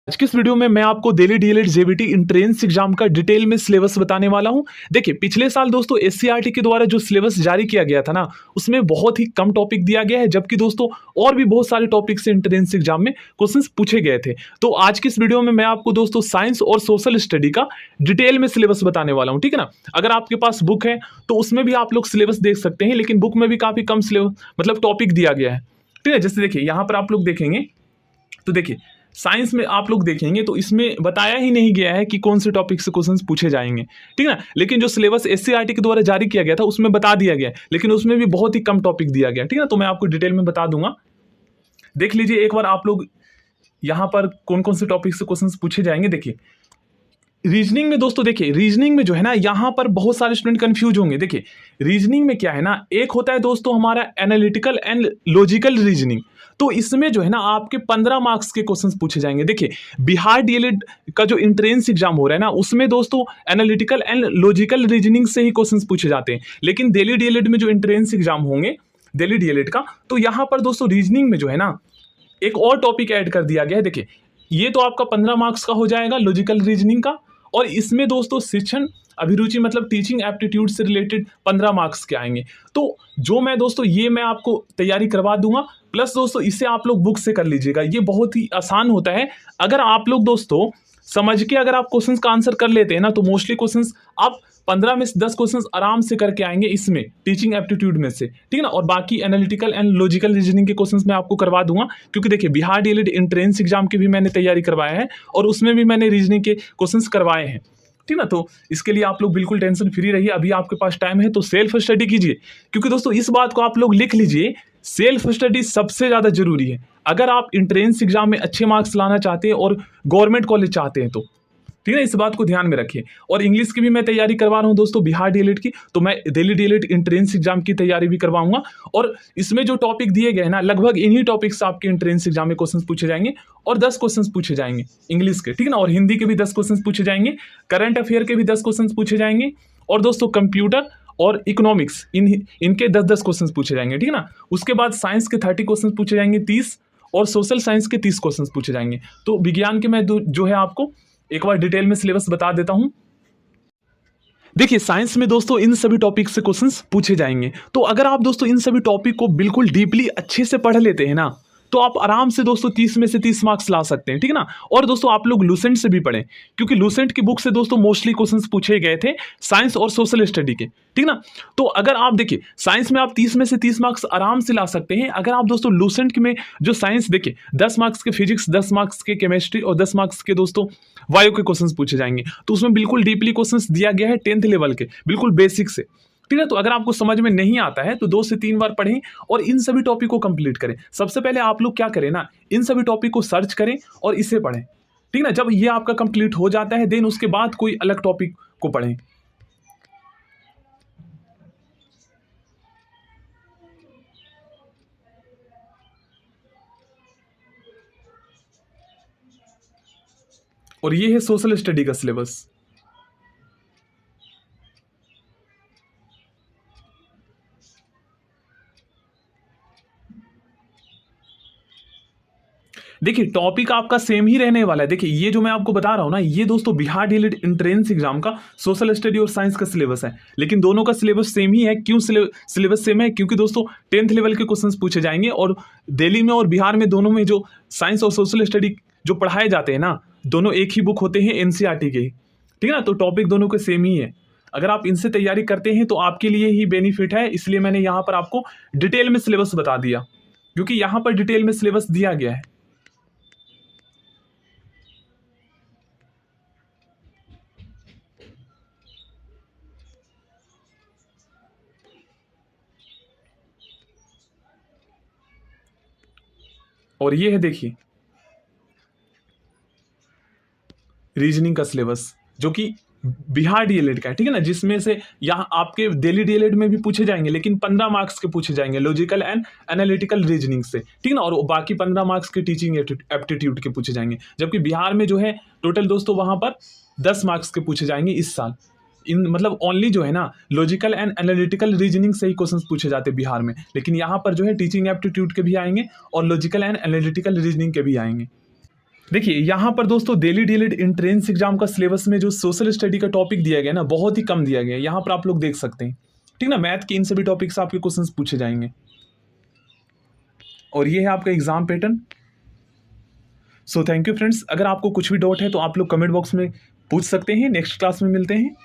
आज की इस वीडियो में मैं आपको Delhi DElEd JBT entrance exam का डिटेल में सिलेबस बताने वाला हूं। देखिए, पिछले साल दोस्तों एससीईआरटी के द्वारा जो सिलेबस जारी किया गया था ना, उसमें बहुत ही कम टॉपिक दिया गया है, जबकि दोस्तों और भी बहुत सारे टॉपिक से एंट्रेंस एग्जाम में क्वेश्चंस पूछे गए थे। तो आज की इस वीडियो में मैं आपको दोस्तों साइंस और सोशल स्टडी का डिटेल में सिलेबस बताने वाला हूँ, ठीक है ना। अगर आपके पास बुक है तो उसमें भी आप लोग सिलेबस देख सकते हैं, लेकिन बुक में भी काफी कम सिलेबस मतलब टॉपिक दिया गया है, ठीक है। जैसे देखिए यहाँ पर आप लोग देखेंगे तो देखिए साइंस में आप लोग देखेंगे तो इसमें बताया ही नहीं गया है कि कौन से टॉपिक से क्वेश्चंस पूछे जाएंगे, ठीक है ना। लेकिन जो सिलेबस एससीईआरटी के द्वारा जारी किया गया था उसमें बता दिया गया है, लेकिन उसमें भी बहुत ही कम टॉपिक दिया गया, ठीक है ना। तो मैं आपको डिटेल में बता दूंगा, देख लीजिए एक बार आप लोग यहाँ पर कौन कौन से टॉपिक से क्वेश्चंस पूछे जाएंगे। देखिए रीजनिंग में दोस्तों, देखिए रीजनिंग में जो है ना, यहाँ पर बहुत सारे स्टूडेंट कंफ्यूज होंगे। देखिए रीजनिंग में क्या है ना, एक होता है दोस्तों हमारा एनालिटिकल एंड लॉजिकल रीजनिंग। तो इसमें जो है ना आपके 15 मार्क्स के क्वेश्चंस पूछे जाएंगे। देखिए बिहार डीएलएड का जो एंट्रेंस एग्जाम हो रहा है ना, उसमें दोस्तों एनालिटिकल एंड लॉजिकल रीजनिंग से ही क्वेश्चंस पूछे जाते हैं। लेकिन दिल्ली डीएलएड में जो एंट्रेंस एग्जाम होंगे दिल्ली डीएलएड का, तो यहाँ पर दोस्तों रीजनिंग में जो है ना एक और टॉपिक ऐड कर दिया गया है। देखिए ये तो आपका 15 मार्क्स का हो जाएगा लॉजिकल रीजनिंग का, और इसमें दोस्तों शिक्षण अभिरुचि मतलब टीचिंग एप्टीट्यूड से रिलेटेड 15 मार्क्स के आएंगे। तो जो मैं दोस्तों ये मैं आपको तैयारी करवा दूंगा, प्लस दोस्तों इसे आप लोग बुक से कर लीजिएगा, ये बहुत ही आसान होता है। अगर आप लोग दोस्तों समझ के अगर आप क्वेश्चंस का आंसर कर लेते हैं ना, तो मोस्टली क्वेश्चंस आप 15 में से 10 क्वेश्चंस आराम से करके आएंगे इसमें टीचिंग एप्टीट्यूड में से, ठीक है ना। और बाकी एनालिटिकल एंड लॉजिकल रीजनिंग के क्वेश्चंस मैं आपको करवा दूंगा, क्योंकि देखिए बिहार डीएलएड एंट्रेंस एग्जाम की भी मैंने तैयारी करवाया है और उसमें भी मैंने रीजनिंग के क्वेश्चंस करवाए हैं, ठीक ना। तो इसके लिए आप लोग बिल्कुल टेंशन फ्री रहिए, अभी आपके पास टाइम है तो सेल्फ स्टडी कीजिए, क्योंकि दोस्तों इस बात को आप लोग लिख लीजिए, सेल्फ स्टडी सबसे ज्यादा जरूरी है अगर आप एंट्रेंस एग्जाम में अच्छे मार्क्स लाना चाहते हैं और गवर्नमेंट कॉलेज चाहते हैं तो, ठीक है। इस बात को ध्यान में रखिए। और इंग्लिश की भी मैं तैयारी करवा रहा हूं दोस्तों बिहार डीएलएड की, तो मैं दिल्ली डीएलएड एंट्रेंस एग्जाम की तैयारी भी करवाऊंगा। और इसमें जो टॉपिक दिए गए ना, लगभग इन्हीं टॉपिक से आपके एंट्रेंस एग्जाम में क्वेश्चंस पूछे जाएंगे, और 10 क्वेश्चंस पूछे जाएंगे इंग्लिश के, ठीक है ना। और हिंदी के भी 10 क्वेश्चंस पूछे जाएंगे, करंट अफेयर के भी 10 क्वेश्चंस पूछे जाएंगे, और दोस्तों कंप्यूटर और इकोनॉमिक्स इनके 10-10 क्वेश्चंस पूछे जाएंगे, ठीक है ना। उसके बाद साइंस के 30 क्वेश्चंस पूछे जाएंगे 30, और सोशल साइंस के 30 क्वेश्चंस पूछे जाएंगे। तो विज्ञान के मैं जो है आपको एक बार डिटेल में सिलेबस बता देता हूं। देखिए साइंस में दोस्तों इन सभी टॉपिक से क्वेश्चंस पूछे जाएंगे। तो अगर आप दोस्तों इन सभी टॉपिक को बिल्कुल डीपली अच्छे से पढ़ लेते हैं ना, तो आप आराम से दोस्तों 30 में से 30 मार्क्स ला सकते हैं, ठीक है ना। और दोस्तों आप लोग लूसेंट से भी पढ़ें, क्योंकि लूसेंट की बुक से दोस्तों मोस्टली क्वेश्चंस पूछे गए थे साइंस और सोशल स्टडी के, ठीक ना। तो अगर आप देखिए साइंस में आप 30 में से 30 मार्क्स आराम से ला सकते हैं। अगर आप दोस्तों लूसेंट में जो साइंस देखिए 10 मार्क्स के फिजिक्स, 10 मार्क्स के केमिस्ट्री और 10 मार्क्स के दोस्तों बायो के क्वेश्चंस पूछे जाएंगे, तो उसमें बिल्कुल डीपली क्वेश्चंस दिया गया है 10th लेवल के, बिल्कुल बेसिक से, ठीक है। तो अगर आपको समझ में नहीं आता है तो 2 से 3 बार पढ़ें और इन सभी टॉपिक को कंप्लीट करें। सबसे पहले आप लोग क्या करें ना, इन सभी टॉपिक को सर्च करें और इसे पढ़ें, ठीक ना। जब ये आपका कंप्लीट हो जाता है देन उसके बाद कोई अलग टॉपिक को पढ़ें। और ये है सोशल स्टडी का सिलेबस। देखिए टॉपिक आपका सेम ही रहने वाला है। देखिए ये जो मैं आपको बता रहा हूं ना, ये दोस्तों बिहार डीएलएड एंट्रेंस एग्जाम का सोशल स्टडी और साइंस का सिलेबस है, लेकिन दोनों का सिलेबस सेम ही है। क्यों सिलेबस सेम है? क्योंकि दोस्तों 10th लेवल के क्वेश्चंस पूछे जाएंगे, और दिल्ली में और बिहार में दोनों में जो साइंस और सोशल स्टडी जो पढ़ाए जाते हैं ना, दोनों एक ही बुक होते हैं एनसीईआरटी के, ठीक है ना। तो टॉपिक दोनों के सेम ही है। अगर आप इनसे तैयारी करते हैं तो आपके लिए ही बेनिफिट है, इसलिए मैंने यहाँ पर आपको डिटेल में सिलेबस बता दिया, क्योंकि यहाँ पर डिटेल में सिलेबस दिया गया है। और ये है देखिए रीजनिंग का सिलेबस, जो कि बिहार डीएलएड का है, ठीक है ना, जिसमें से यहाँ आपके दिल्ली डीएलएड में भी पूछे जाएंगे, लेकिन 15 मार्क्स के पूछे जाएंगे लॉजिकल एंड एनालिटिकल रीजनिंग से, ठीक है ना। और बाकी 15 मार्क्स के टीचिंग एप्टीट्यूड के पूछे जाएंगे, जबकि बिहार में जो है टोटल दोस्तों वहां पर 10 मार्क्स के पूछे जाएंगे इस साल। इन मतलब ओनली जो है ना लॉजिकल एंड एनालिटिकल रीजनिंग से ही क्वेश्चंस पूछे जाते हैं बिहार में, लेकिन यहाँ पर जो है टीचिंग एप्टीट्यूड के भी आएंगे और लॉजिकल एंड एनालिटिकल रीजनिंग के भी आएंगे। देखिए यहाँ पर दोस्तों डेली डीएलएड एंट्रेंस एग्जाम का सिलेबस में जो सोशल स्टडी का टॉपिक दिया गया ना, बहुत ही कम दिया गया है। यहाँ पर आप लोग देख सकते हैं, ठीक ना। मैथ के इन सभी टॉपिक से आपके क्वेश्चंस पूछे जाएंगे। और ये है आपका exam pattern. So thank you friends. अगर आपको कुछ भी डाउट है तो आप लोग कमेंट बॉक्स में पूछ सकते हैं। नेक्स्ट क्लास में मिलते हैं।